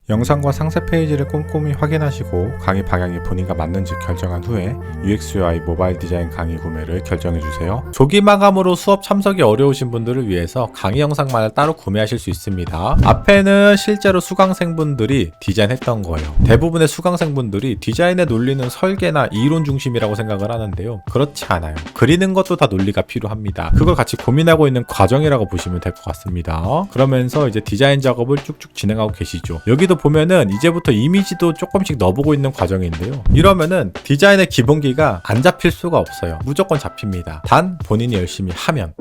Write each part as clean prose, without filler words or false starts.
영상과 상세 페이지를 꼼꼼히 확인하시고 강의 방향이 본인과 맞는지 결정한 후에 UX/UI 모바일 디자인 강의 구매를 결정해주세요. 조기 마감으로 수업 참석이 어려우신 분들을 위해서 강의 영상만을 따로 구매하실 수 있습니다. 앞에는 실제로 수강생분들이 디자인했던 거예요. 대부분의 수강생분들이 디자인의 논리는 설계나 이론 중심이라고 생각을 하는데요. 그렇지 않아요. 그리는 것도 다 논리가 필요합니다. 그걸 같이 고민하고 있는 과정이라고 보시면 될 것 같습니다. 그러면서 이제 디자인 작업을 쭉쭉 진행하고 계시죠. 여기도 보면은 이제부터 이미지도 조금씩 넣어보고 있는 과정인데요. 이러면은 디자인의 기본기가 안 잡힐 수가 없어요. 무조건 잡힙니다. 단 본인이 열심히 하면.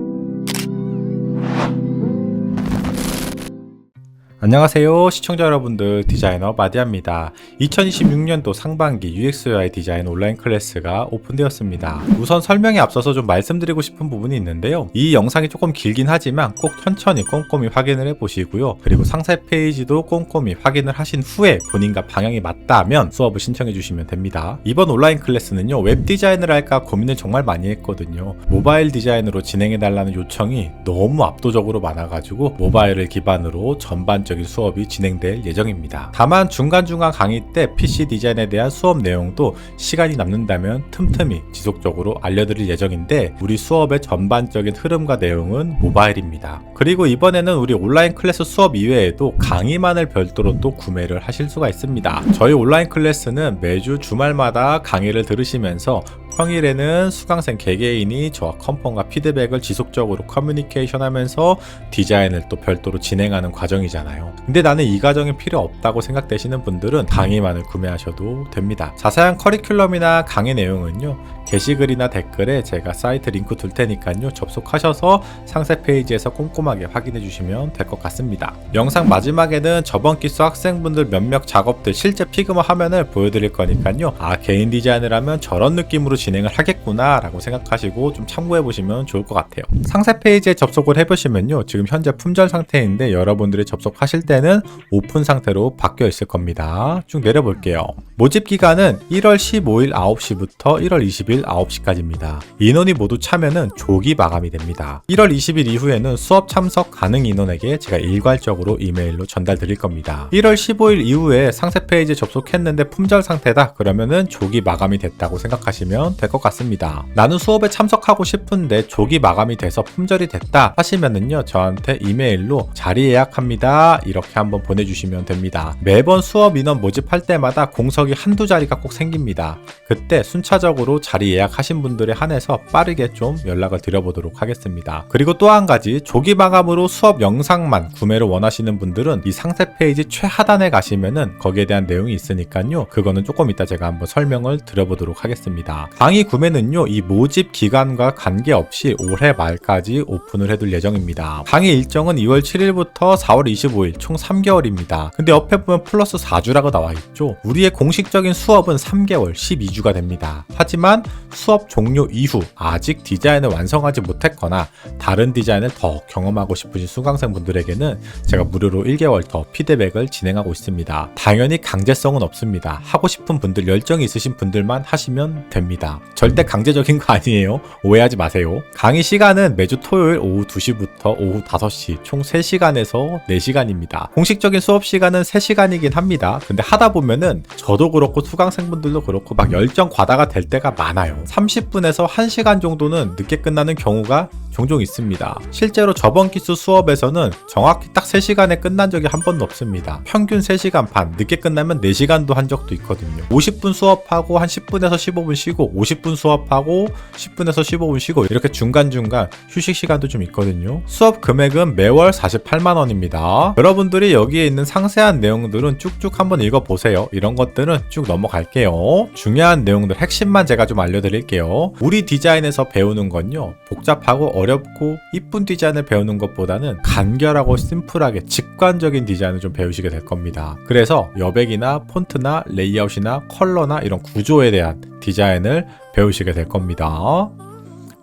안녕하세요 시청자 여러분들, 디자이너 마디아입니다. 2026년도 상반기 UX/UI 디자인 온라인 클래스가 오픈되었습니다. 우선 설명에 앞서서 좀 말씀드리고 싶은 부분이 있는데요. 이 영상이 조금 길긴 하지만 꼭 천천히 꼼꼼히 확인을 해보시고요. 그리고 상세 페이지도 꼼꼼히 확인을 하신 후에 본인과 방향이 맞다면 수업을 신청해 주시면 됩니다. 이번 온라인 클래스는요, 웹 디자인을 할까 고민을 정말 많이 했거든요. 모바일 디자인으로 진행해 달라는 요청이 너무 압도적으로 많아가지고 모바일을 기반으로 전반적인 수업이 진행될 예정입니다. 다만 중간중간 강의 때 PC 디자인에 대한 수업 내용도 시간이 남는다면 틈틈이 지속적으로 알려드릴 예정인데, 우리 수업의 전반적인 흐름과 내용은 모바일입니다. 그리고 이번에는 우리 온라인 클래스 수업 이외에도 강의만을 별도로 또 구매를 하실 수가 있습니다. 저희 온라인 클래스는 매주 주말마다 강의를 들으시면서 평일에는 수강생 개개인이 저와 컨펌과 피드백을 지속적으로 커뮤니케이션 하면서 디자인을 또 별도로 진행하는 과정이잖아요. 근데 나는 이 과정이 필요 없다고 생각되시는 분들은 강의만을 구매하셔도 됩니다. 자세한 커리큘럼이나 강의 내용은요, 게시글이나 댓글에 제가 사이트 링크 둘 테니까요, 접속하셔서 상세 페이지에서 꼼꼼하게 확인해 주시면 될 것 같습니다. 영상 마지막에는 저번 기수 학생분들 몇몇 작업들 실제 피그마 화면을 보여드릴 거니까요, 개인 디자인을 하면 저런 느낌으로 진행을 하겠구나 라고 생각하시고 좀 참고해 보시면 좋을 것 같아요. 상세 페이지에 접속을 해보시면요, 지금 현재 품절 상태인데 여러분들이 접속하실 때는 오픈 상태로 바뀌어 있을 겁니다. 쭉 내려볼게요. 모집 기간은 1월 15일 9시부터 1월 20일 9시까지입니다. 인원이 모두 차면은 조기 마감이 됩니다. 1월 20일 이후에는 수업 참석 가능 인원에게 제가 일괄적으로 이메일로 전달 드릴 겁니다. 1월 15일 이후에 상세 페이지에 접속했는데 품절 상태다 그러면은 조기 마감이 됐다고 생각하시면 될 것 같습니다. 나는 수업에 참석하고 싶은데 조기 마감이 돼서 품절이 됐다 하시면은요, 저한테 이메일로 자리 예약합니다 이렇게 한번 보내주시면 됩니다. 매번 수업 인원 모집할 때마다 공석이 한두 자리가 꼭 생깁니다. 그때 순차적으로 자리 예약하신 분들에 한해서 빠르게 좀 연락을 드려보도록 하겠습니다. 그리고 또 한 가지, 조기 마감으로 수업 영상만 구매를 원하시는 분들은 이 상세 페이지 최하단에 가시면은 거기에 대한 내용이 있으니까요, 그거는 조금 이따 제가 한번 설명을 드려보도록 하겠습니다. 강의 구매는요, 이 모집 기간과 관계없이 올해 말까지 오픈을 해둘 예정입니다. 강의 일정은 2월 7일부터 4월 25일 총 3개월입니다. 근데 옆에 보면 플러스 4주라고 나와 있죠. 우리의 공식적인 수업은 3개월 12주가 됩니다. 하지만 수업 종료 이후 아직 디자인을 완성하지 못했거나 다른 디자인을 더 경험하고 싶으신 수강생분들에게는 제가 무료로 1개월 더 피드백을 진행하고 있습니다. 당연히 강제성은 없습니다. 하고 싶은 분들, 열정이 있으신 분들만 하시면 됩니다. 절대 강제적인 거 아니에요. 오해하지 마세요. 강의 시간은 매주 토요일 오후 2시부터 오후 5시 총 3시간에서 4시간입니다. 공식적인 수업 시간은 3시간이긴 합니다. 근데 하다 보면은 저도 그렇고 수강생분들도 그렇고 막 열정 과다가 될 때가 많아요. 30분에서 1시간 정도는 늦게 끝나는 경우가 종종 있습니다. 실제로 저번 기수 수업에서는 정확히 딱 3시간에 끝난 적이 한 번도 없습니다. 평균 3시간 반, 늦게 끝나면 4시간도 한 적도 있거든요. 50분 수업하고 한 10분에서 15분 쉬고, 50분 수업하고 10분에서 15분 쉬고, 이렇게 중간중간 휴식 시간도 좀 있거든요. 수업 금액은 매월 48만원입니다. 여러분들이 여기에 있는 상세한 내용들은 쭉쭉 한번 읽어보세요. 이런 것들은 쭉 넘어갈게요. 중요한 내용들 핵심만 제가 좀 알려드릴게요. 우리 디자인에서 배우는 건요, 복잡하고 어렵고 이쁜 디자인을 배우는 것보다는 간결하고 심플하게 직관적인 디자인을 좀 배우시게 될 겁니다. 그래서 여백이나 폰트나 레이아웃이나 컬러나 이런 구조에 대한 디자인을 배우시게 될 겁니다.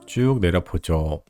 쭉 내려보죠.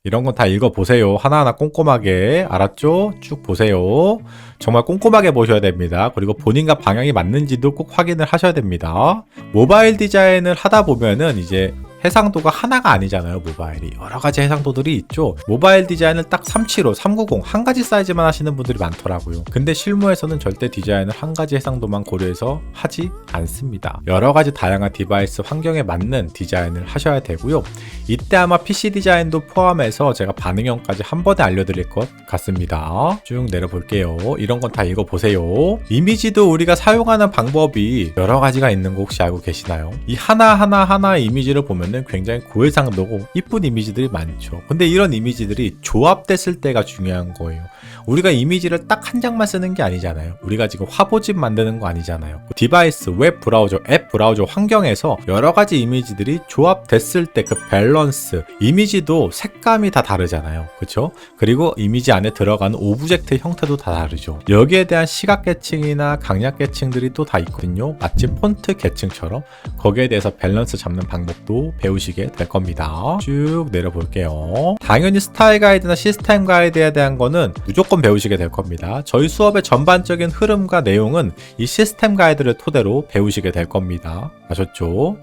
이런 건 다 읽어보세요. 하나하나 꼼꼼하게. 알았죠? 쭉 보세요. 정말 꼼꼼하게 보셔야 됩니다. 그리고 본인과 방향이 맞는지도 꼭 확인을 하셔야 됩니다. 모바일 디자인을 하다 보면은 이제 해상도가 하나가 아니잖아요. 모바일이 여러 가지 해상도들이 있죠. 모바일 디자인을 딱 375, 390 한 가지 사이즈만 하시는 분들이 많더라고요. 근데 실무에서는 절대 디자인을 한 가지 해상도만 고려해서 하지 않습니다. 여러 가지 다양한 디바이스 환경에 맞는 디자인을 하셔야 되고요. 이때 아마 PC 디자인도 포함해서 제가 반응형까지 한 번에 알려드릴 것 같습니다. 쭉 내려볼게요. 이런 건 다 읽어보세요. 이미지도 우리가 사용하는 방법이 여러 가지가 있는 거 혹시 알고 계시나요? 이 하나 이미지를 보면은 굉장히 고해상도고 이쁜 이미지들이 많죠. 근데 이런 이미지들이 조합됐을 때가 중요한 거예요. 우리가 이미지를 딱 한 장만 쓰는 게 아니잖아요. 우리가 지금 화보집 만드는 거 아니잖아요. 디바이스, 웹 브라우저, 앱 브라우저 환경에서 여러 가지 이미지들이 조합됐을 때 그 밸런스, 이미지도 색감이 다 다르잖아요. 그렇죠? 그리고 이미지 안에 들어가는 오브젝트 형태도 다 다르죠. 여기에 대한 시각 계층이나 강약 계층들이 또 다 있거든요. 마치 폰트 계층처럼 거기에 대해서 밸런스 잡는 방법도 배우시게 될 겁니다. 쭉 내려볼게요. 당연히 스타일 가이드나 시스템 가이드에 대한 거는 무조건 배우시게 될 겁니다. 저희 수업의 전반적인 흐름과 내용은 이 시스템 가이드를 토대로 배우시게 될 겁니다. 아셨죠?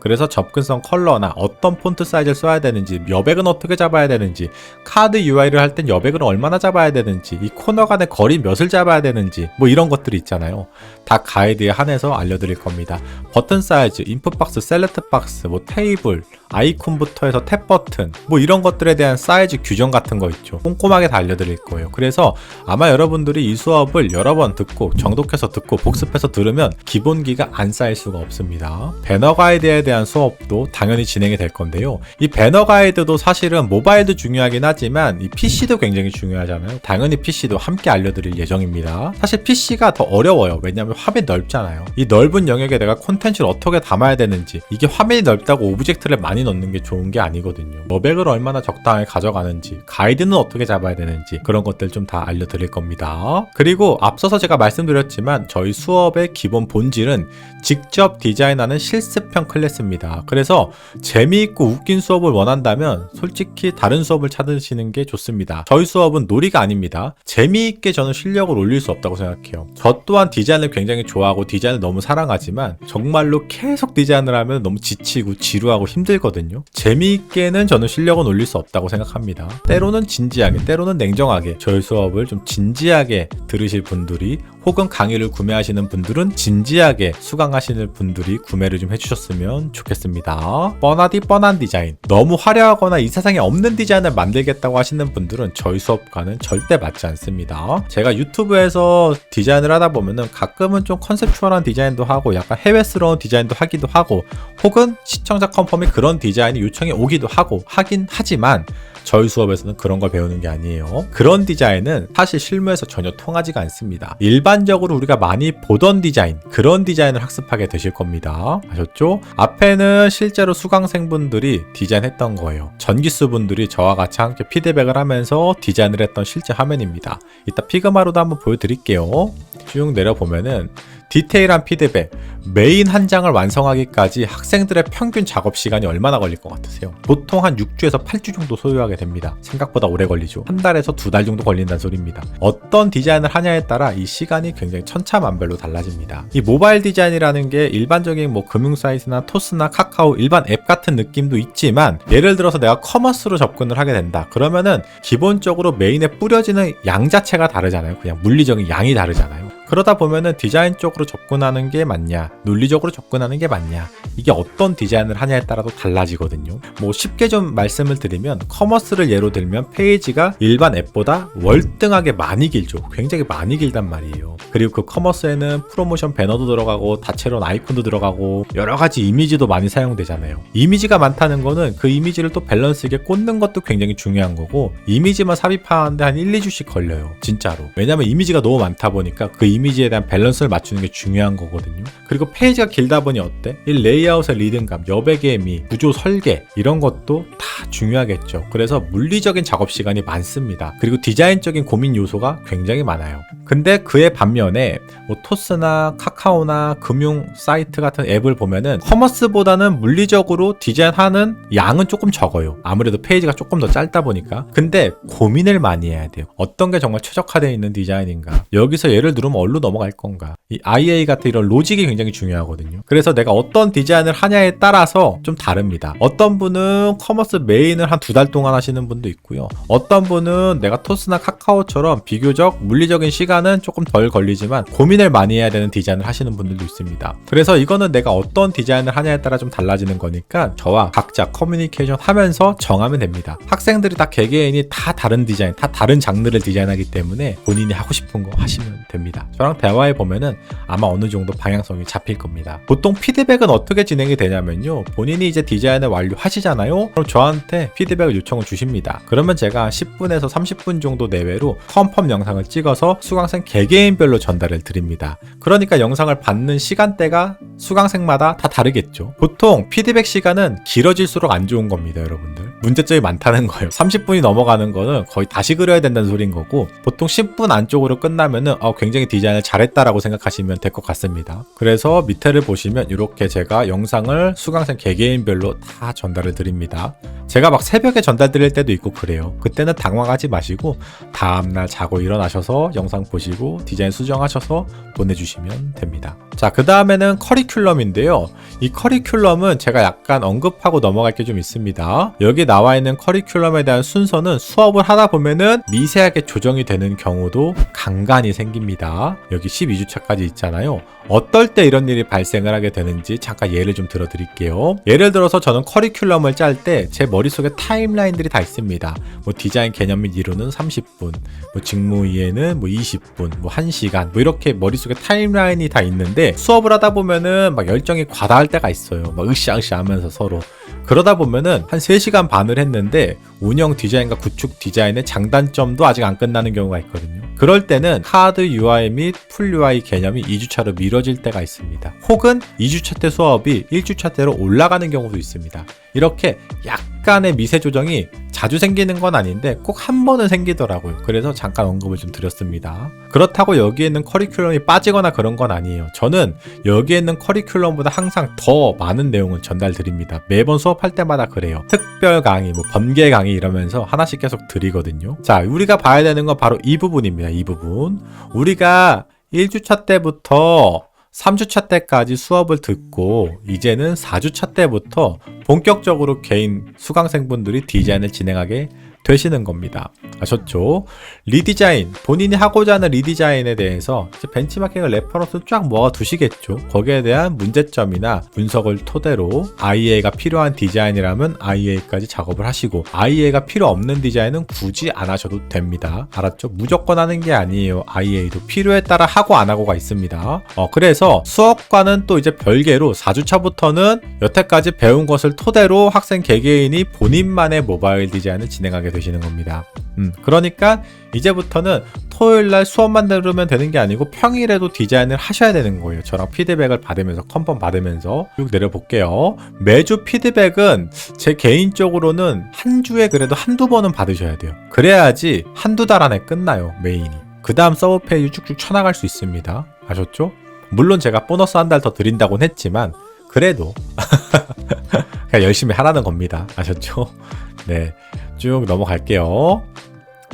그래서 접근성 컬러나 어떤 폰트 사이즈를 써야 되는지, 여백은 어떻게 잡아야 되는지, 카드 UI를 할 땐 여백을 얼마나 잡아야 되는지, 이 코너 간의 거리 몇을 잡아야 되는지, 뭐 이런 것들이 있잖아요. 다 가이드에 한해서 알려드릴 겁니다. 버튼 사이즈, 인풋 박스, 셀렉트 박스, 뭐 테이블, 아이콘부터 해서 탭 버튼, 뭐 이런 것들에 대한 사이즈 규정 같은 거 있죠. 꼼꼼하게 다 알려드릴 거예요. 그래서 아마 여러분들이 이 수업을 여러 번 듣고 정독해서 듣고 복습해서 들으면 기본기가 안 쌓일 수가 없습니다. 배너 가이드에 대한 수업도 당연히 진행이 될 건데요. 이 배너 가이드도 사실은 모바일도 중요하긴 하지만 이 PC도 굉장히 중요하잖아요. 당연히 PC도 함께 알려드릴 예정입니다. 사실 PC가 더 어려워요. 왜냐하면 화면이 넓잖아요. 이 넓은 영역에 내가 콘텐츠를 어떻게 담아야 되는지, 이게 화면이 넓다고 오브젝트를 많이 넣는 게 좋은 게 아니거든요. 여백을 얼마나 적당하게 가져가는지, 가이드는 어떻게 잡아야 되는지 그런 것들 좀 다 알려드릴 겁니다. 그리고 앞서서 제가 말씀드렸지만 저희 수업의 기본 본질은 직접 디자인하는 실습형 클래스입니다. 그래서 재미있고 웃긴 수업을 원한다면 솔직히 다른 수업을 찾으시는 게 좋습니다. 저희 수업은 놀이가 아닙니다. 재미있게 저는 실력을 올릴 수 없다고 생각해요. 저 또한 디자인을 굉장히 좋아하고 디자인을 너무 사랑하지만 정말로 계속 디자인을 하면 너무 지치고 지루하고 힘들거든요. 재미있게는 저는 실력은 올릴 수 없다고 생각합니다. 때로는 진지하게, 때로는 냉정하게 저희 수업을 좀 진지하게 들으실 분들이, 혹은 강의를 구매하시는 분들은 진지하게 수강하시는 분들이 구매를 좀 해주셨으면 좋겠습니다. 뻔하디 뻔한 디자인, 너무 화려하거나 이 세상에 없는 디자인을 만들겠다고 하시는 분들은 저희 수업과는 절대 맞지 않습니다. 제가 유튜브에서 디자인을 하다 보면은 가끔은 좀 컨셉추얼한 디자인도 하고 약간 해외스러운 디자인도 하기도 하고, 혹은 시청자 컨펌이 그런 디자인이 요청이 오기도 하고 하긴 하지만 저희 수업에서는 그런 걸 배우는 게 아니에요. 그런 디자인은 사실 실무에서 전혀 통하지가 않습니다. 일반적으로 우리가 많이 보던 디자인, 그런 디자인을 학습하게 되실 겁니다. 아셨죠? 앞에는 실제로 수강생분들이 디자인했던 거예요. 전기수분들이 저와 같이 함께 피드백을 하면서 디자인을 했던 실제 화면입니다. 이따 피그마로도 한번 보여드릴게요. 쭉 내려보면은 디테일한 피드백, 메인 한 장을 완성하기까지 학생들의 평균 작업 시간이 얼마나 걸릴 것 같으세요? 보통 한 6주에서 8주 정도 소요하게 됩니다. 생각보다 오래 걸리죠. 한 달에서 2달 정도 걸린다는 소리입니다. 어떤 디자인을 하냐에 따라 이 시간이 굉장히 천차만별로 달라집니다. 이 모바일 디자인이라는 게 일반적인 뭐 금융 사이트나 토스나 카카오 일반 앱 같은 느낌도 있지만, 예를 들어서 내가 커머스로 접근을 하게 된다. 그러면은 기본적으로 메인에 뿌려지는 양 자체가 다르잖아요. 그냥 물리적인 양이 다르잖아요. 그러다 보면은 디자인 쪽으로 접근하는 게 맞냐, 논리적으로 접근하는 게 맞냐, 이게 어떤 디자인을 하냐에 따라도 달라지거든요. 뭐 쉽게 좀 말씀을 드리면, 커머스를 예로 들면 페이지가 일반 앱보다 월등하게 많이 길죠. 굉장히 많이 길단 말이에요. 그리고 그 커머스에는 프로모션 배너도 들어가고 다채로운 아이콘도 들어가고 여러 가지 이미지도 많이 사용되잖아요. 이미지가 많다는 거는 그 이미지를 또 밸런스 있게 꽂는 것도 굉장히 중요한 거고, 이미지만 삽입하는데 한 1, 2주씩 걸려요. 진짜로. 왜냐면 이미지가 너무 많다 보니까 그 이미지에 대한 밸런스를 맞추는 게 중요한 거거든요. 그리고 페이지가 길다 보니 어때? 이 레이아웃의 리듬감, 여백의 미, 구조 설계, 이런 것도 다 중요하겠죠. 그래서 물리적인 작업 시간이 많습니다. 그리고 디자인적인 고민 요소가 굉장히 많아요. 근데 그의 반면에 뭐 토스나 카카오나 금융 사이트 같은 앱을 보면은 커머스보다는 물리적으로 디자인하는 양은 조금 적어요. 아무래도 페이지가 조금 더 짧다 보니까. 근데 고민을 많이 해야 돼요. 어떤 게 정말 최적화되어 있는 디자인인가? 여기서 예를 들면 어디로 넘어갈 건가? 이 IA 같은 이런 로직이 굉장히 중요하거든요. 그래서 내가 어떤 디자인을 하냐에 따라서 좀 다릅니다. 어떤 분은 커머스 메인을 한 2달 동안 하시는 분도 있고요. 어떤 분은 내가 토스나 카카오처럼 비교적 물리적인 시간은 조금 덜 걸리지만 고민을 많이 해야 되는 디자인을 하시는 분들도 있습니다. 그래서 이거는 내가 어떤 디자인을 하냐에 따라 좀 달라지는 거니까 저와 각자 커뮤니케이션 하면서 정하면 됩니다. 학생들이 다 개개인이 다 다른 디자인, 다 다른 장르를 디자인하기 때문에 본인이 하고 싶은 거 하시면 됩니다. 저랑 대화해 보면은 아마 어느 정도 방향성이 잡힐 겁니다. 보통 피드백은 어떻게 진행이 되냐면요. 본인이 이제 디자인을 완료하시잖아요. 그럼 저한테 피드백을 요청을 주십니다. 그러면 제가 10분에서 30분 정도 내외로 컨펌 영상을 찍어서 수강생 개개인별로 전달을 드립니다. 그러니까 영상을 받는 시간대가 수강생마다 다 다르겠죠. 보통 피드백 시간은 길어질수록 안 좋은 겁니다, 여러분들. 문제점이 많다는 거예요. 30분이 넘어가는 거는 거의 다시 그려야 된다는 소리인 거고, 보통 10분 안쪽으로 끝나면은 굉장히 디자인을 잘했다라고 생각하시면 될 것 같습니다. 그래서 밑에를 보시면 이렇게 제가 영상을 수강생 개개인별로 다 전달을 드립니다. 제가 막 새벽에 전달 드릴 때도 있고 그래요. 그때는 당황하지 마시고 다음날 자고 일어나셔서 영상 보시고 디자인 수정하셔서 보내주시면 됩니다. 자, 그 다음에는 커리큘럼인데요. 이 커리큘럼은 제가 약간 언급하고 넘어갈 게 좀 있습니다. 여기 나와 있는 커리큘럼에 대한 순서는 수업을 하다 보면은 미세하게 조정이 되는 경우도 간간히 생깁니다. 여기 12주차까지 있잖아요. 어떨 때 이런 일이 발생을 하게 되는지 잠깐 예를 좀 들어 드릴게요. 예를 들어서 저는 커리큘럼을 짤 때 제 머릿속에 타임라인들이 다 있습니다. 뭐 디자인 개념 및 이론은 30분, 뭐 직무 이해는 뭐 20분, 뭐 1시간, 뭐 이렇게 머릿속에 타임라인이 다 있는데 수업을 하다 보면은 막 열정이 과다할 때가 있어요. 막 으쌰으쌰 하면서 서로. 그러다 보면은 한 3시간 반을 했는데 운영 디자인과 구축 디자인의 장단점도 아직 안 끝나는 경우가 있거든요. 그럴 때는 카드 UI 및 풀 UI 개념이 2주차로 미뤄질 때가 있습니다. 혹은 2주차 때 수업이 1주차 때로 올라가는 경우도 있습니다. 이렇게 약간의 미세 조정이 자주 생기는 건 아닌데 꼭 한 번은 생기더라고요. 그래서 잠깐 언급을 좀 드렸습니다. 그렇다고 여기에 있는 커리큘럼이 빠지거나 그런 건 아니에요. 저는 여기에 있는 커리큘럼보다 항상 더 많은 내용을 전달드립니다. 매번 수업할 때마다 그래요. 특별 강의, 뭐 번개 강의 이러면서 하나씩 계속 드리거든요. 자, 우리가 봐야 되는 건 바로 이 부분입니다. 이 부분. 우리가 1주차 때부터 3주차 때까지 수업을 듣고 이제는 4주차 때부터 본격적으로 개인 수강생분들이 디자인을 진행하게 되시는 겁니다. 아셨죠? 리디자인, 본인이 하고자 하는 리디자인에 대해서 이제 벤치마킹을 레퍼런스 쫙 모아 두시겠죠. 거기에 대한 문제점이나 분석을 토대로 IA가 필요한 디자인이라면 IA까지 작업을 하시고 IA가 필요 없는 디자인은 굳이 안 하셔도 됩니다. 알았죠? 무조건 하는 게 아니에요. IA도 필요에 따라 하고 안 하고가 있습니다. 그래서 수업과는 또 이제 별개로 4주차부터는 여태까지 배운 것을 토대로 학생 개개인이 본인만의 모바일 디자인을 진행하게 되시는 겁니다. 그러니까 이제부터는 토요일날 수업만 들으면 되는 게 아니고 평일에도 디자인을 하셔야 되는 거예요. 저랑 피드백을 받으면서 컨펌 받으면서 쭉 내려볼게요. 매주 피드백은 제 개인적으로는 한 주에 그래도 한두 번은 받으셔야 돼요. 그래야지 한두 달 안에 끝나요. 메인이. 그 다음 서브 페이지 쭉쭉 쳐나갈 수 있습니다. 아셨죠? 물론 제가 보너스 한 달 더 드린다고는 했지만 그래도 그냥 열심히 하라는 겁니다. 아셨죠? 네, 쭉 넘어갈게요.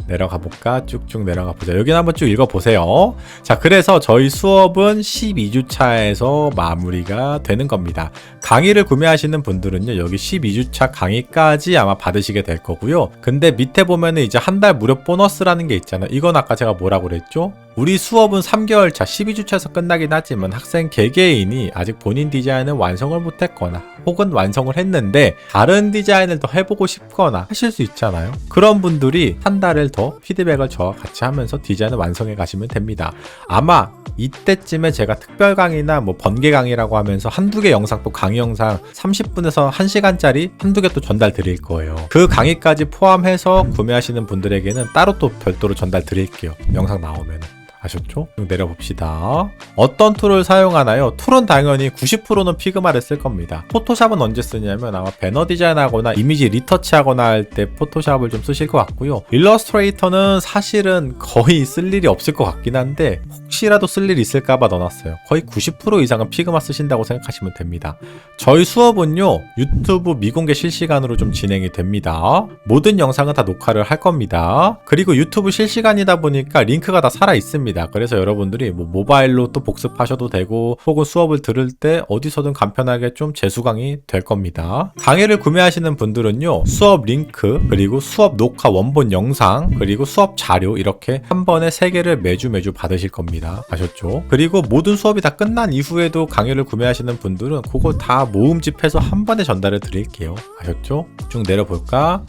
내려가 볼까? 쭉쭉 내려가 보자. 여기는 한번 쭉 읽어보세요. 자, 그래서 저희 수업은 12주차에서 마무리가 되는 겁니다. 강의를 구매하시는 분들은요, 여기 12주차 강의까지 아마 받으시게 될 거고요. 근데 밑에 보면은 이제 한 달 무료 보너스라는 게 있잖아요. 이건 아까 제가 뭐라고 그랬죠? 우리 수업은 3개월 차 12주차에서 끝나긴 하지만 학생 개개인이 아직 본인 디자인을 완성을 못했거나 혹은 완성을 했는데 다른 디자인을 더 해보고 싶거나 하실 수 있잖아요. 그런 분들이 한 달을 더 피드백을 저와 같이 하면서 디자인을 완성해 가시면 됩니다. 아마 이때쯤에 제가 특별 강의나 뭐 번개 강의라고 하면서 한두 개 영상, 또 강의 영상 30분에서 1시간짜리 한두 개 또 전달 드릴 거예요. 그 강의까지 포함해서 구매하시는 분들에게는 따로 또 별도로 전달 드릴게요. 영상 나오면. 아셨죠? 좀 내려봅시다. 어떤 툴을 사용하나요? 툴은 당연히 90%는 피그마를 쓸 겁니다. 포토샵은 언제 쓰냐면 아마 배너 디자인하거나 이미지 리터치하거나 할 때 포토샵을 좀 쓰실 것 같고요. 일러스트레이터는 사실은 거의 쓸 일이 없을 것 같긴 한데 혹시라도 쓸 일이 있을까봐 넣어놨어요. 거의 90% 이상은 피그마 쓰신다고 생각하시면 됩니다. 저희 수업은요, 유튜브 미공개 실시간으로 좀 진행이 됩니다. 모든 영상은 다 녹화를 할 겁니다. 그리고 유튜브 실시간이다 보니까 링크가 다 살아 있습니다. 그래서 여러분들이 뭐 모바일로 또 복습하셔도 되고 혹은 수업을 들을 때 어디서든 간편하게 좀 재수강이 될 겁니다. 강의를 구매하시는 분들은요, 수업 링크 그리고 수업 녹화 원본 영상 그리고 수업 자료 이렇게 한 번에 3개를 매주 받으실 겁니다. 아셨죠? 그리고 모든 수업이 다 끝난 이후에도 강의를 구매하시는 분들은 그거 다 모음집해서 한 번에 전달을 드릴게요. 아셨죠? 쭉 내려볼까?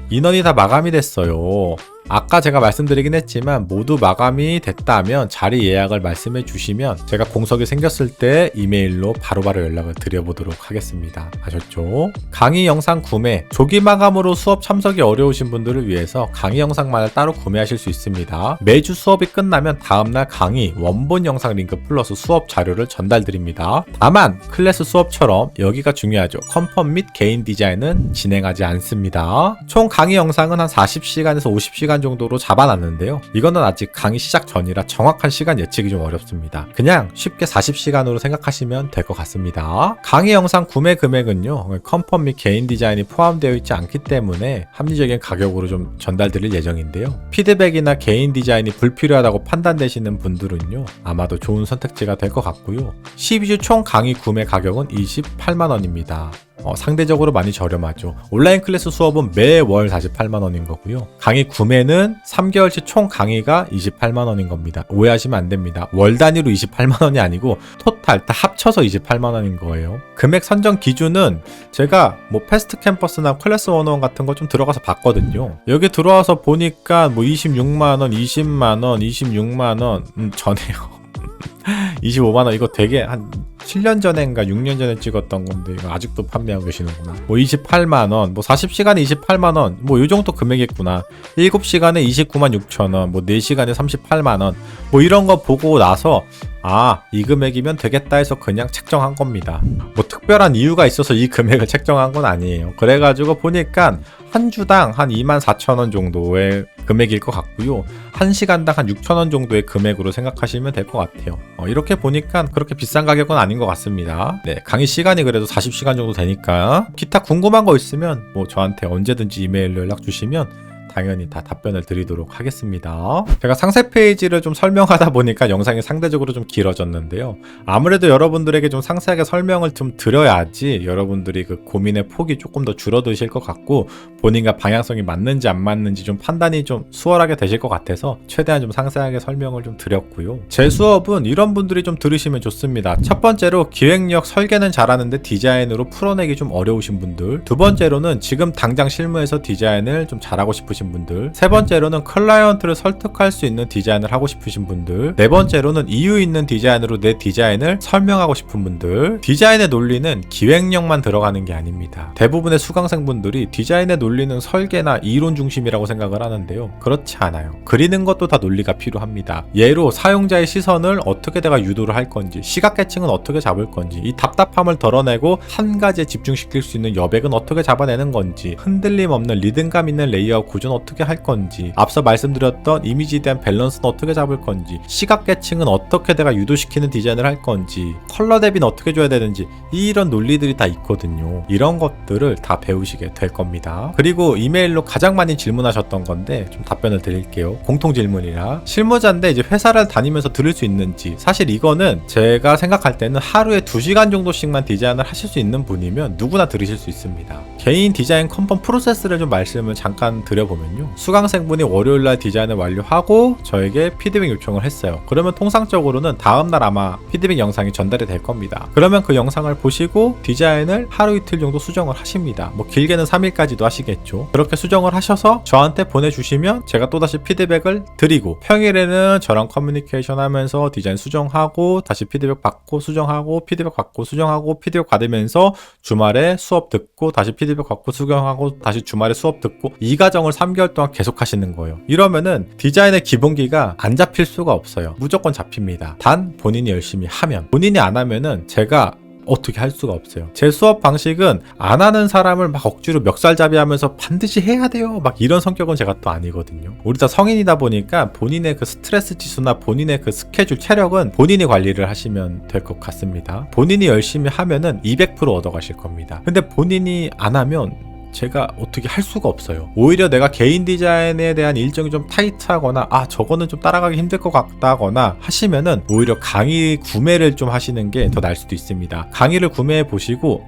인원이 다 마감이 됐어요. 아까 제가 말씀드리긴 했지만 모두 마감이 됐다면 자리 예약을 말씀해 주시면 제가 공석이 생겼을 때 이메일로 바로바로 연락을 드려보도록 하겠습니다. 아셨죠? 강의 영상 구매, 조기 마감으로 수업 참석이 어려우신 분들을 위해서 강의 영상만을 따로 구매하실 수 있습니다. 매주 수업이 끝나면 다음날 강의 원본 영상 링크 플러스 수업 자료를 전달드립니다. 다만 클래스 수업처럼 여기가 중요하죠. 컨펌 및 개인 디자인은 진행하지 않습니다. 총 강의 영상은 한 40시간에서 50시간 정도로 잡아놨는데요. 이거는 아직 강의 시작 전이라 정확한 시간 예측이 좀 어렵습니다. 그냥 쉽게 40시간으로 생각하시면 될 것 같습니다. 강의 영상 구매 금액은요, 컨펌 및 개인 디자인이 포함되어 있지 않기 때문에 합리적인 가격으로 좀 전달드릴 예정인데요. 피드백이나 개인 디자인이 불필요하다고 판단되시는 분들은요, 아마도 좋은 선택지가 될 것 같고요. 12주 총 강의 구매 가격은 28만원입니다. 상대적으로 많이 저렴하죠. 온라인 클래스 수업은 매월 48만원인 거고요. 강의 구매는 3개월치 총 강의가 28만원인 겁니다. 오해하시면 안 됩니다. 월 단위로 28만원이 아니고 토탈 다 합쳐서 28만원인 거예요. 금액 선정 기준은 제가 뭐 패스트 캠퍼스나 클래스 101 같은 거 좀 들어가서 봤거든요. 여기 들어와서 보니까 뭐 26만원, 20만원, 26만원 전에요. 25만원 이거 되게 한 7년 전인가 6년 전에 찍었던 건데 이거 아직도 판매하고 계시는구나. 뭐 28만원, 뭐 40시간에 28만원, 뭐 요 정도 금액이구나. 7시간에 29만 6천원, 뭐 4시간에 38만원, 뭐 이런 거 보고 나서 아, 이 금액이면 되겠다 해서 그냥 책정한 겁니다. 뭐 특별한 이유가 있어서 이 금액을 책정한 건 아니에요. 그래가지고 보니까 한 주당 한 24,000원 정도의 금액일 것 같고요. 한 시간당 한 6,000원 정도의 금액으로 생각하시면 될 것 같아요. 이렇게 보니까 그렇게 비싼 가격은 아닌 것 같습니다. 네, 강의 시간이 그래도 40시간 정도 되니까 기타 궁금한 거 있으면 뭐 저한테 언제든지 이메일로 연락 주시면 당연히 다 답변을 드리도록 하겠습니다. 제가 상세 페이지를 좀 설명하다 보니까 영상이 상대적으로 좀 길어졌는데요. 아무래도 여러분들에게 좀 상세하게 설명을 좀 드려야지 여러분들이 그 고민의 폭이 조금 더 줄어드실 것 같고 본인과 방향성이 맞는지 안 맞는지 좀 판단이 좀 수월하게 되실 것 같아서 최대한 좀 상세하게 설명을 좀 드렸고요. 제 수업은 이런 분들이 좀 들으시면 좋습니다. 첫 번째로 기획력 설계는 잘하는데 디자인으로 풀어내기 좀 어려우신 분들, 두 번째로는 지금 당장 실무에서 디자인을 좀 잘하고 싶으신 분들, 세 번째로는 클라이언트를 설득할 수 있는 디자인을 하고 싶으신 분들, 네 번째로는 이유 있는 디자인으로 내 디자인을 설명하고 싶은 분들. 디자인의 논리는 기획력만 들어가는 게 아닙니다. 대부분의 수강생분들이 디자인의 논리는 설계나 이론 중심이라고 생각을 하는데요. 그렇지 않아요. 그리는 것도 다 논리가 필요합니다. 예로 사용자의 시선을 어떻게 내가 유도를 할 건지, 시각계층은 어떻게 잡을 건지, 이 답답함을 덜어내고 한 가지에 집중시킬 수 있는 여백은 어떻게 잡아내는 건지, 흔들림 없는 리듬감 있는 레이아웃 구조는 어떻게 할 건지, 앞서 말씀드렸던 이미지에 대한 밸런스는 어떻게 잡을 건지, 시각계층은 어떻게 내가 유도시키는 디자인을 할 건지, 컬러 대비는 어떻게 줘야 되는지, 이런 논리들이 다 있거든요. 이런 것들을 다 배우시게 될 겁니다. 그리고 이메일로 가장 많이 질문하셨던 건데 좀 답변을 드릴게요. 공통 질문이라. 실무자인데 이제 회사를 다니면서 들을 수 있는지. 사실 이거는 제가 생각할 때는 하루에 2시간 정도씩만 디자인을 하실 수 있는 분이면 누구나 들으실 수 있습니다. 개인 디자인 컨펌 프로세스를 좀 말씀을 잠깐 드려보면요. 수강생분이 월요일날 디자인을 완료하고 저에게 피드백 요청을 했어요. 그러면 통상적으로는 다음날 아마 피드백 영상이 전달이 될 겁니다. 그러면 그 영상을 보시고 디자인을 하루 이틀 정도 수정을 하십니다. 뭐 길게는 3일까지도 하시겠죠. 그렇게 수정을 하셔서 저한테 보내주시면 제가 또다시 피드백을 드리고, 평일에는 저랑 커뮤니케이션 하면서 디자인 수정하고 다시 피드백 받고 수정하고 피드백 받고 수정하고 피드백 받으면서 주말에 수업 듣고 다시 피드백 받고 수정하고 다시 주말에 수업 듣고, 이 과정을 3개월 3개월 동안 계속 하시는 거예요. 이러면은 디자인의 기본기가 안 잡힐 수가 없어요. 무조건 잡힙니다. 단 본인이 열심히 하면. 본인이 안 하면은 제가 어떻게 할 수가 없어요. 제 수업 방식은 안 하는 사람을 막 억지로 멱살잡이 하면서 반드시 해야 돼요 막 이런 성격은 제가 또 아니거든요. 우리 다 성인이다 보니까 본인의 그 스트레스 지수나 본인의 그 스케줄 체력은 본인이 관리를 하시면 될 것 같습니다. 본인이 열심히 하면은 200% 얻어가실 겁니다. 근데 본인이 안 하면 제가 어떻게 할 수가 없어요. 오히려 내가 개인 디자인에 대한 일정이 좀 타이트하거나 저거는 좀 따라가기 힘들 것 같다거나 하시면은 오히려 강의 구매를 좀 하시는 게 더 나을 수도 있습니다. 강의를 구매해 보시고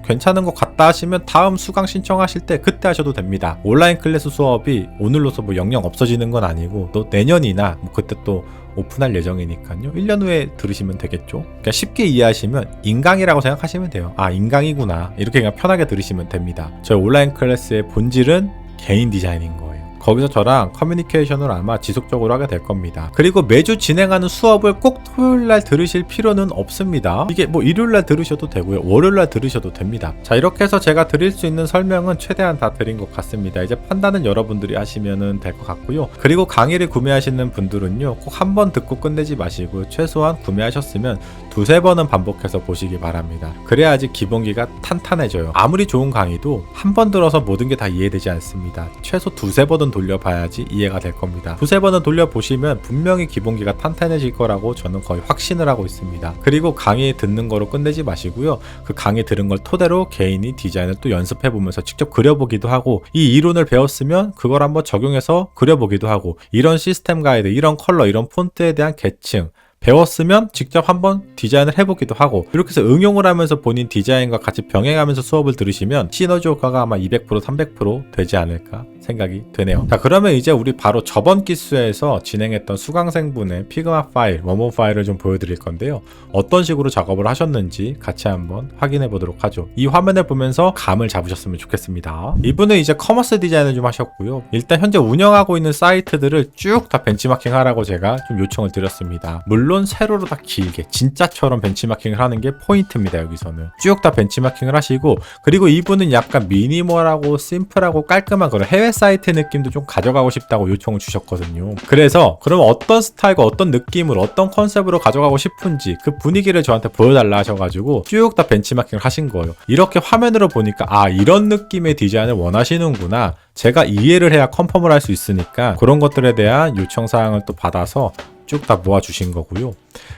괜찮은 것 같다 하시면 다음 수강 신청하실 때 그때 하셔도 됩니다. 온라인 클래스 수업이 오늘로서 뭐 영영 없어지는 건 아니고 또 내년이나 그때 또 오픈할 예정이니까요. 1년 후에 들으시면 되겠죠. 그러니까 쉽게 이해하시면 인강이라고 생각하시면 돼요. 인강이구나 이렇게 그냥 편하게 들으시면 됩니다. 저희 온라인 클래스의 본질은 개인 디자인인 거예요. 거기서 저랑 커뮤니케이션을 아마 지속적으로 하게 될 겁니다. 그리고 매주 진행하는 수업을 꼭 토요일날 들으실 필요는 없습니다. 이게 뭐 일요일날 들으셔도 되고요. 월요일날 들으셔도 됩니다. 자, 이렇게 해서 제가 드릴 수 있는 설명은 최대한 다 드린 것 같습니다. 이제 판단은 여러분들이 하시면 될 것 같고요. 그리고 강의를 구매하시는 분들은요, 꼭 한 번 듣고 끝내지 마시고 최소한 구매하셨으면 두세 번은 반복해서 보시기 바랍니다. 그래야지 기본기가 탄탄해져요. 아무리 좋은 강의도 한 번 들어서 모든 게 다 이해되지 않습니다. 최소 두세 번은 돌려봐야지 이해가 될 겁니다. 두세 번은 돌려보시면 분명히 기본기가 탄탄해질 거라고 저는 거의 확신을 하고 있습니다. 그리고 강의 듣는 거로 끝내지 마시고요. 그 강의 들은 걸 토대로 개인이 디자인을 또 연습해보면서 직접 그려보기도 하고, 이 이론을 배웠으면 그걸 한번 적용해서 그려보기도 하고, 이런 시스템 가이드, 이런 컬러, 이런 폰트에 대한 계층 배웠으면 직접 한번 디자인을 해보기도 하고, 이렇게 해서 응용을 하면서 본인 디자인과 같이 병행하면서 수업을 들으시면 시너지 효과가 아마 200% 300% 되지 않을까 생각이 되네요. 자, 그러면 이제 우리 바로 저번 기수에서 진행했던 수강생분의 피그마 파일, 원본 파일을 좀 보여드릴 건데요. 어떤 식으로 작업을 하셨는지 같이 한번 확인해 보도록 하죠. 이 화면을 보면서 감을 잡으셨으면 좋겠습니다. 이분은 이제 커머스 디자인을 좀 하셨고요. 일단 현재 운영하고 있는 사이트들을 쭉 다 벤치마킹 하라고 제가 좀 요청을 드렸습니다. 물론 세로로 다 길게 진짜처럼 벤치마킹을 하는 게 포인트입니다. 여기서는 쭉 다 벤치마킹을 하시고, 그리고 이분은 약간 미니멀하고 심플하고 깔끔한 그런 해외 사이트 느낌도 좀 가져가고 싶다고 요청을 주셨거든요. 그래서 그러면 어떤 스타일과 어떤 느낌으로 어떤 컨셉으로 가져가고 싶은지 그 분위기를 저한테 보여달라 하셔가지고 쭉 다 벤치마킹을 하신 거예요. 이렇게 화면으로 보니까 이런 느낌의 디자인을 원하시는구나, 제가 이해를 해야 컨펌을 할 수 있으니까 그런 것들에 대한 요청사항을 또 받아서 쭉 다 모아주신 거고요.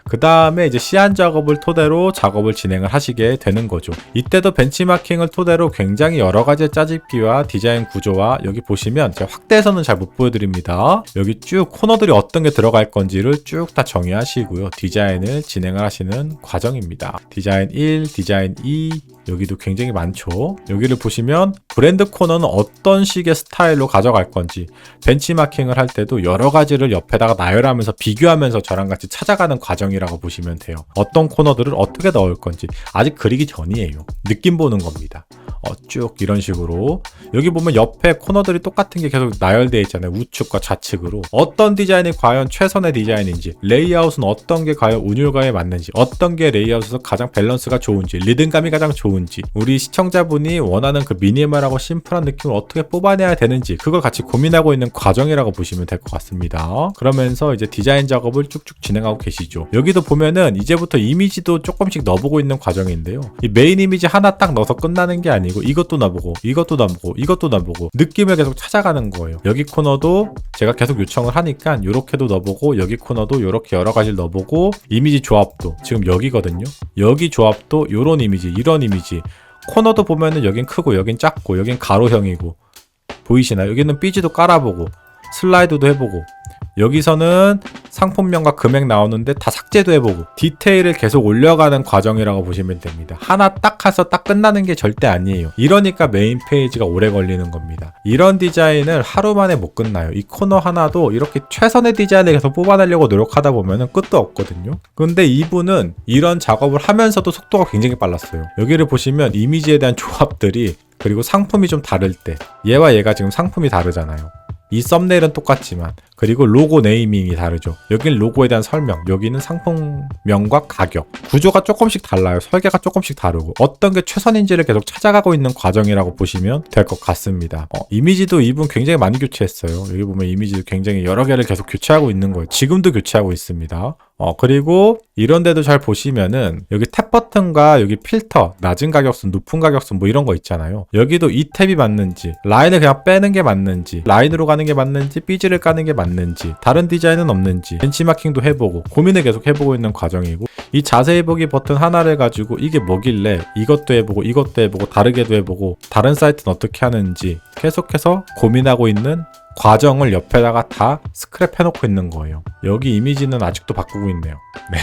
그 다음에 이제 시안 작업을 토대로 작업을 진행을 하시게 되는 거죠. 이때도 벤치마킹을 토대로 굉장히 여러 가지의 짜집기와 디자인 구조와, 여기 보시면 제가 확대해서는 잘 못 보여드립니다. 여기 쭉 코너들이 어떤 게 들어갈 건지를 쭉 다 정의하시고요. 디자인을 진행을 하시는 과정입니다. 디자인 1, 디자인 2, 여기도 굉장히 많죠. 여기를 보시면 브랜드 코너는 어떤 식의 스타일로 가져갈 건지, 벤치마킹을 할 때도 여러 가지를 옆에다가 나열하면서 비교하면서 저랑 같이 찾아가는 과정이라고 보시면 돼요. 어떤 코너들을 어떻게 넣을 건지 아직 그리기 전이에요. 느낌 보는 겁니다. 쭉 이런 식으로 여기 보면 옆에 코너들이 똑같은 게 계속 나열되어 있잖아요. 우측과 좌측으로 어떤 디자인이 과연 최선의 디자인인지, 레이아웃은 어떤 게 과연 운율감에 맞는지, 어떤 게 레이아웃에서 가장 밸런스가 좋은지, 리듬감이 가장 좋은지, 우리 시청자분이 원하는 그 미니멀하고 심플한 느낌을 어떻게 뽑아내야 되는지, 그걸 같이 고민하고 있는 과정이라고 보시면 될 것 같습니다. 그러면서 이제 디자인 작업을 쭉쭉 진행하고 계시죠. 여기도 보면은 이제부터 이미지도 조금씩 넣어보고 있는 과정인데요. 이 메인 이미지 하나 딱 넣어서 끝나는 게 아니고 이것도 넣어보고 이것도 넣어보고 이것도 넣어보고 느낌을 계속 찾아가는 거예요. 여기 코너도 제가 계속 요청을 하니까 요렇게도 넣어보고, 여기 코너도 요렇게 여러 가지를 넣어보고, 이미지 조합도 지금 여기거든요. 여기 조합도 요런 이미지, 이런 이미지, 코너도 보면은 여긴 크고 여긴 작고 여긴 가로형이고, 보이시나요? 여기는 삐지도 깔아보고 슬라이드도 해보고, 여기서는 상품명과 금액 나오는데 다 삭제도 해보고, 디테일을 계속 올려가는 과정이라고 보시면 됩니다. 하나 딱 해서 딱 끝나는 게 절대 아니에요. 이러니까 메인 페이지가 오래 걸리는 겁니다. 이런 디자인을 하루 만에 못 끝나요. 이 코너 하나도 이렇게 최선의 디자인을 계속 뽑아내려고 노력하다 보면 끝도 없거든요. 근데 이분은 이런 작업을 하면서도 속도가 굉장히 빨랐어요. 여기를 보시면 이미지에 대한 조합들이, 그리고 상품이 좀 다를 때, 얘와 얘가 지금 상품이 다르잖아요. 이 썸네일은 똑같지만 그리고 로고 네이밍이 다르죠. 여기는 로고에 대한 설명, 여기는 상품명과 가격, 구조가 조금씩 달라요. 설계가 조금씩 다르고 어떤 게 최선인지를 계속 찾아가고 있는 과정이라고 보시면 될 것 같습니다. 이미지도 이분 굉장히 많이 교체했어요. 여기 보면 이미지도 굉장히 여러 개를 계속 교체하고 있는 거예요. 지금도 교체하고 있습니다. 그리고 이런 데도 잘 보시면은 여기 탭 버튼과 여기 필터, 낮은 가격선, 높은 가격선 뭐 이런 거 있잖아요. 여기도 이 탭이 맞는지, 라인을 그냥 빼는 게 맞는지, 라인으로 가는 게 맞는지, 삐지를 까는 게 맞는지, 다른 디자인은 없는지 벤치마킹도 해보고 고민을 계속 해보고 있는 과정이고, 이 자세히 보기 버튼 하나를 가지고 이게 뭐길래 이것도 해보고 이것도 해보고 다르게도 해보고 다른 사이트는 어떻게 하는지 계속해서 고민하고 있는 과정을 옆에다가 다 스크랩 해놓고 있는 거예요. 여기 이미지는 아직도 바꾸고 있네요. 네.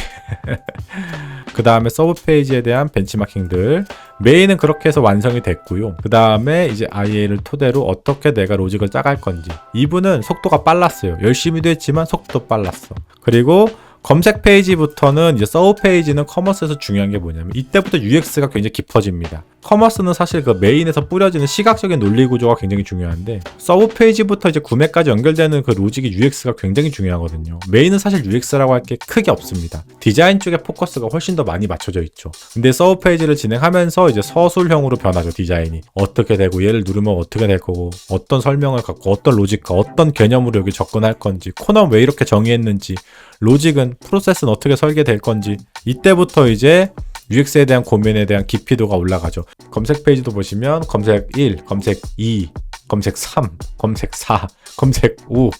그 다음에 서브 페이지에 대한 벤치마킹들, 메인은 그렇게 해서 완성이 됐고요. 그 다음에 이제 IA를 토대로 어떻게 내가 로직을 짜갈 건지. 이분은 속도가 빨랐어요. 열심히도 했지만 속도도 빨랐어. 그리고 검색 페이지부터는 이제 서브 페이지는 커머스에서 중요한 게 뭐냐면 이때부터 UX가 굉장히 깊어집니다. 커머스는 사실 그 메인에서 뿌려지는 시각적인 논리 구조가 굉장히 중요한데 서브 페이지부터 이제 구매까지 연결되는 그 로직의 UX가 굉장히 중요하거든요. 메인은 사실 UX라고 할 게 크게 없습니다. 디자인 쪽에 포커스가 훨씬 더 많이 맞춰져 있죠. 근데 서브 페이지를 진행하면서 이제 서술형으로 변하죠. 디자인이 어떻게 되고 얘를 누르면 어떻게 될 거고 어떤 설명을 갖고 어떤 로직과 어떤 개념으로 여기 접근할 건지 코너는 왜 이렇게 정의했는지 로직은 프로세스는 어떻게 설계될 건지 이때부터 이제 UX에 대한 고민에 대한 깊이도가 올라가죠. 검색 페이지도 보시면 검색 1, 검색 2, 검색 3, 검색 4, 검색 5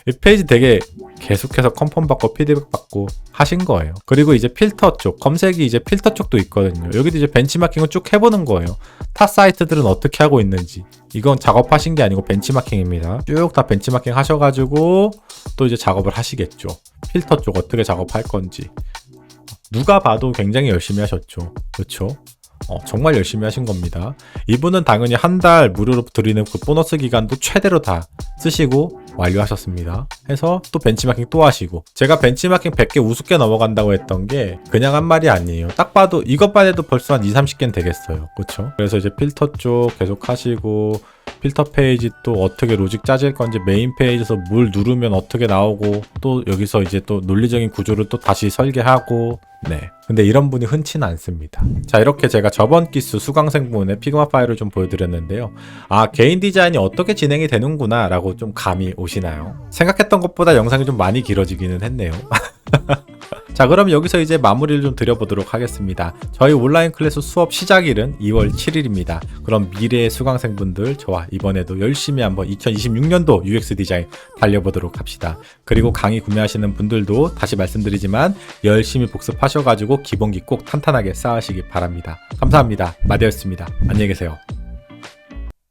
이 페이지 되게 계속해서 컨펌 받고 피드백 받고 하신 거예요. 그리고 이제 필터 쪽, 검색이 이제 필터 쪽도 있거든요. 여기도 이제 벤치마킹을 쭉 해보는 거예요. 타 사이트들은 어떻게 하고 있는지. 이건 작업하신 게 아니고 벤치마킹입니다. 쭉 다 벤치마킹 하셔가지고 또 이제 작업을 하시겠죠. 필터 쪽 어떻게 작업할 건지. 누가 봐도 굉장히 열심히 하셨죠. 그렇죠? 정말 열심히 하신 겁니다. 이분은 당연히 한 달 무료로 드리는 그 보너스 기간도 최대로 다 쓰시고 완료하셨습니다. 해서 또 벤치마킹 또 하시고 제가 벤치마킹 100개 우습게 넘어간다고 했던 게 그냥 한 말이 아니에요. 딱 봐도 이것만 해도 벌써 한 2-30개는 되겠어요. 그렇죠? 그래서 이제 필터 쪽 계속 하시고 필터 페이지 또 어떻게 로직 짜질 건지 메인 페이지에서 뭘 누르면 어떻게 나오고 또 여기서 이제 또 논리적인 구조를 또 다시 설계하고 네. 근데 이런 분이 흔치는 않습니다. 자, 이렇게 제가 저번 기수 수강생분의 피그마 파일을 좀 보여드렸는데요. 아, 개인 디자인이 어떻게 진행이 되는구나 라고 좀 감이 오시나요? 생각했던 것보다 영상이 좀 많이 길어지기는 했네요. 자, 그럼 여기서 이제 마무리를 좀 드려보도록 하겠습니다. 저희 온라인 클래스 수업 시작일은 2월 7일입니다. 그럼 미래의 수강생분들 저와 이번에도 열심히 한번 2026년도 UX 디자인 달려보도록 합시다. 그리고 강의 구매하시는 분들도 다시 말씀드리지만 열심히 복습하셔가지고 기본기 꼭 탄탄하게 쌓으시기 바랍니다. 감사합니다. 마대였습니다. 안녕히 계세요.